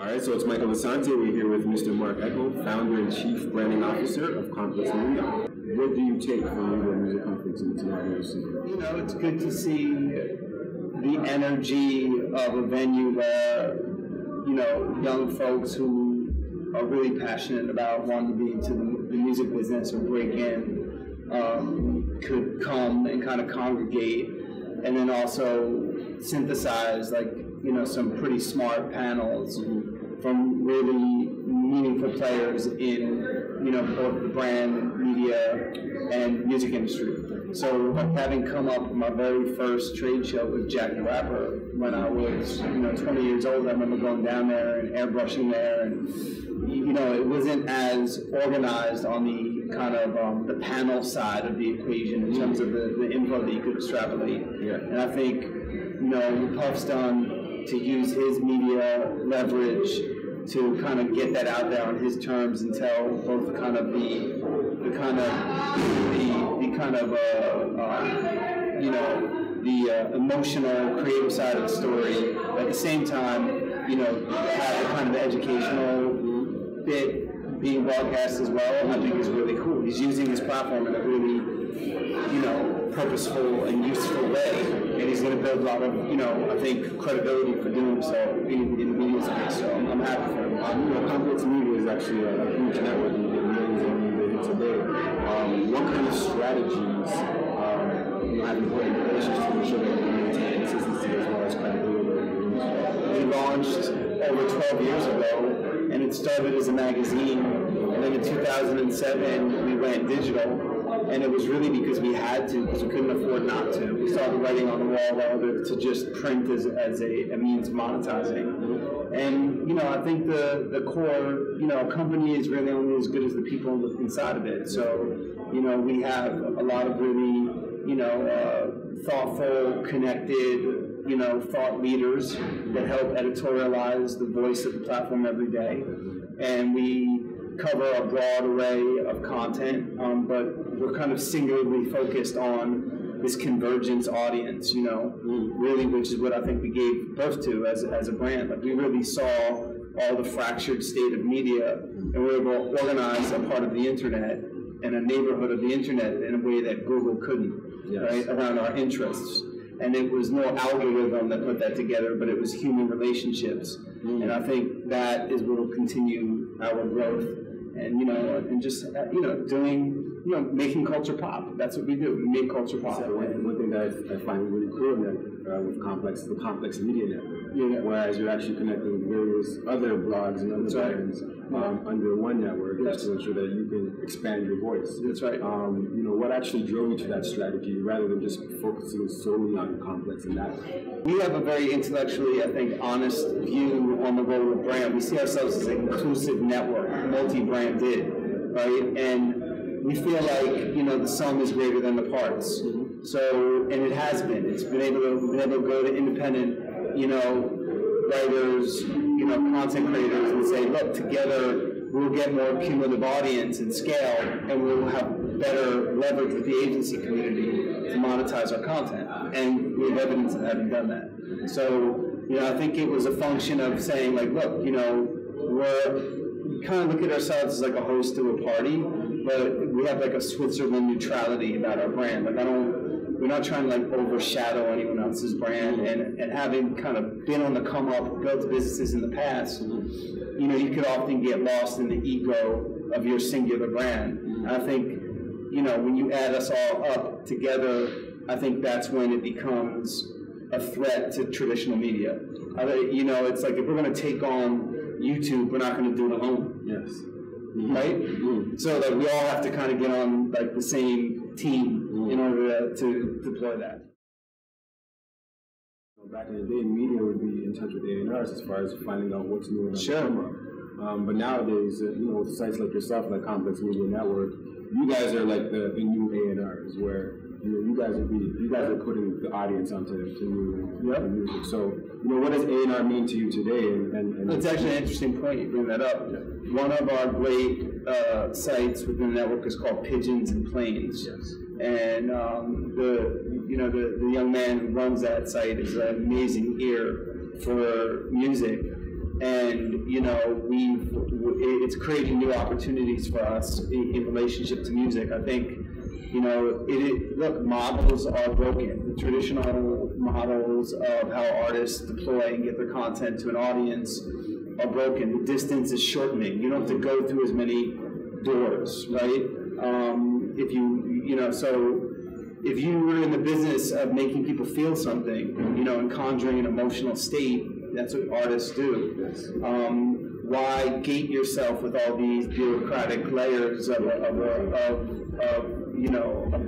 All right, so it's Michael Asante. We're here with Mr. Marc Ecko, founder and chief branding officer of Complex Media. What do you take from the Revolt Music Conference in tonight? You know, it's good to see the energy of a venue where, you know, young folks who are really passionate about wanting to be into the music business or break in could come and kind of congregate, and then also synthesize, like, you know, some pretty smart panels from really meaningful players in, you know, both the brand, media, and music industry. So having come up with my very first trade show with Jack the Rapper when I was, you know, 20 years old, I remember going down there and airbrushing there, and, you know, it wasn't as organized on the kind of the panel side of the equation in terms of the info that you could extrapolate. Yeah. And I think, you know, Puff's done to use his media leverage to kind of get that out there on his terms and tell both kind of the emotional, creative side of the story. At the same time, you know, have the kind of educational bit being broadcast as well, I think is really cool. He's using his platform in a really, you know, purposeful and useful way, and he's going to build a lot of, you know, I think, credibility for doing so in the media space. So I'm happy for him. You know, Complex Media is actually a huge network and millions of media today. What kind of strategies, you know, have you put in place to ensure that you maintain consistency as well as credibility? We launched over 12 years ago, and it started as a magazine, and then in 2007 we went digital. And it was really because we had to, because we couldn't afford not to. We started writing on the wall rather to just print as a means of monetizing. And, you know, I think the core, you know, a company is really only as good as the people inside of it. So, you know, we have a lot of really, you know, thoughtful, connected, you know, thought leaders that help editorialize the voice of the platform every day. And we cover a broad array of content, but we're kind of singularly focused on this convergence audience, you know, really, which is what I think we gave birth to as a brand. Like, we really saw all the fractured state of media, and we were able to organize a part of the internet and a neighborhood of the internet in a way that Google couldn't, right, around our interests. And it was no algorithm that put that together, but it was human relationships. And I think that is what will continue our growth. And, you know, and just, you know, doing, you know, making culture pop. That's what we do. We make culture pop. So one thing that I find really cool with the Complex Media Network, whereas you're actually connecting various other blogs and other brands under one network, just to ensure that you can expand your voice. That's right. You know, what actually drove you to that strategy rather than just focusing solely on Complex and that? We have a very intellectually, I think, honest view on the role of brand. We see ourselves as an inclusive network, multi-branded, right? And we feel like, you know, the sum is greater than the parts. So, and it has been. It's been able to go to independent, you know, writers, you know, content creators, and say, look, together we'll get more cumulative audience and scale, and we'll have better leverage with the agency community to monetize our content. And we have evidence of having done that. So, you know, I think it was a function of saying, like, look, you know, we kind of look at ourselves as like a host to a party, but we have like a Switzerland neutrality about our brand. Like, we're not trying to like overshadow anyone else's brand, and having kind of been on the come up, built businesses in the past, you know, you could often get lost in the ego of your singular brand. And I think, you know, when you add us all up together, I think that's when it becomes a threat to traditional media. You know, it's like if we're going to take on YouTube, we're not going to do it alone. Yes. Right? So that we all have to kind of get on like the same team in order to deploy that. Back in the day, media would be in touch with A&Rs as far as finding out what's new and but nowadays, you know, with sites like yourself, like Complex Media Network, you guys are like the new A&Rs, where, you know, you guys are putting the audience onto new music. So, you know, what does A&R mean to you today? And it's actually an interesting point you bring that up. Yeah. One of our great sites within the network is called Pigeons and Planes. Yes. And the young man who runs that site is an amazing ear for music. and it's creating new opportunities for us in relationship to music. I think, look, models are broken. The traditional models of how artists deploy and get their content to an audience are broken. The distance is shortening. You don't have to go through as many doors, right? If you were in the business of making people feel something, and conjuring an emotional state, that's what artists do. Yes. Why gate yourself with all these bureaucratic layers of the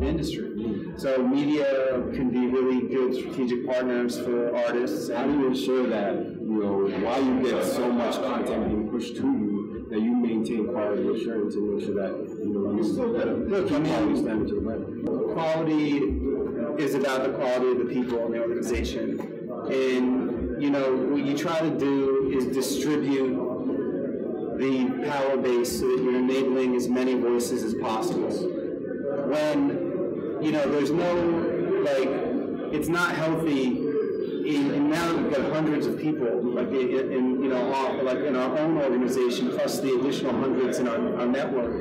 industry? So media can be really good strategic partners for artists. How do you ensure that, while you get so much content being pushed to you, that you maintain quality assurance and make sure that, stand to the level? Quality is about the quality of the people in the organization. And, what you try to do is distribute the power base so that you're enabling as many voices as possible. When, there's no, it's not healthy, and now we've got hundreds of people, in our own organization, plus the additional hundreds in our network.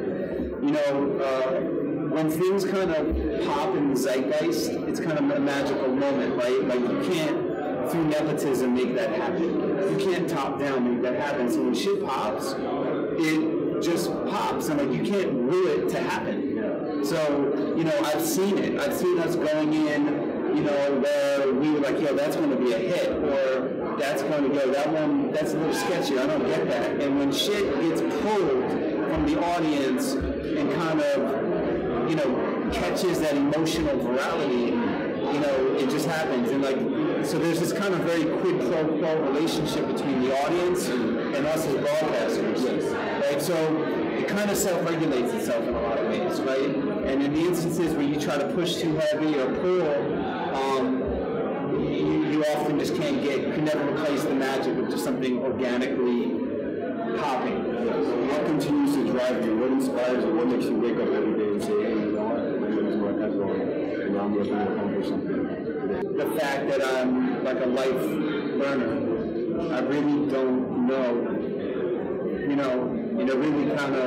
When things kind of pop in the zeitgeist, it's kind of a magical moment, right? You can't, through nepotism, make that happen. You can't top down make that happen. So when shit pops, it just pops, and you can't will it to happen. So, I've seen it. I've seen us going in, where we were like, that's going to be a hit, or that's going to go, that one, that's a little sketchy, I don't get that. And when shit gets pulled from the audience and kind of, catches that emotional virality, it just happens. And so there's this kind of very quid pro quo relationship between the audience and us as broadcasters. Yes. Right? So it kind of self-regulates itself in a lot of ways, right? And in the instances where you try to push too heavy or pull, you often just can't you can never replace the magic of just something organically popping. What continues to drive you? What inspires you? What makes you wake up every day and say, hey, my name is Marc Ecko, and I'm going to accomplish something today? The fact that I'm like a life learner. I really don't know, in a really kind of,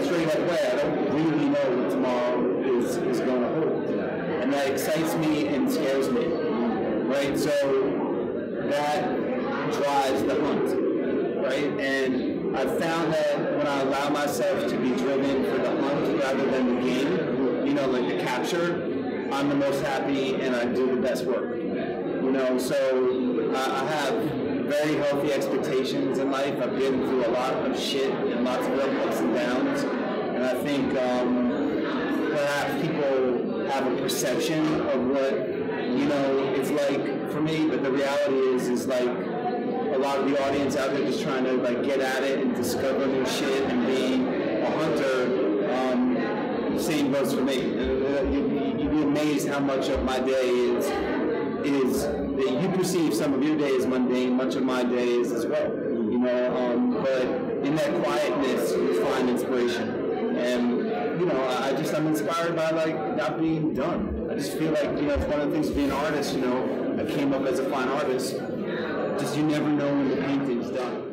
straight up way, I don't really know what tomorrow is going to hold. And that excites me and scares me, right? So that drives the hunt, right? And I've found that when I allow myself to be driven for the hunt rather than the game, the capture, I'm the most happy and I do the best work. So I have very healthy expectations in life. I've been through a lot of shit and lots of ups and downs. And I think perhaps people have a perception of what, it's like for me, but the reality is like a lot of the audience out there just trying to get at it and discover new shit and be a hunter. Same goes for me. You'd be amazed how much of my day is that you perceive some of your day as mundane, much of my day is as well. But in that quietness, you find inspiration. And I'm inspired by not being done. I just feel like it's one of the things of being an artist. I came up as a fine artist. Just you never know when the painting's done.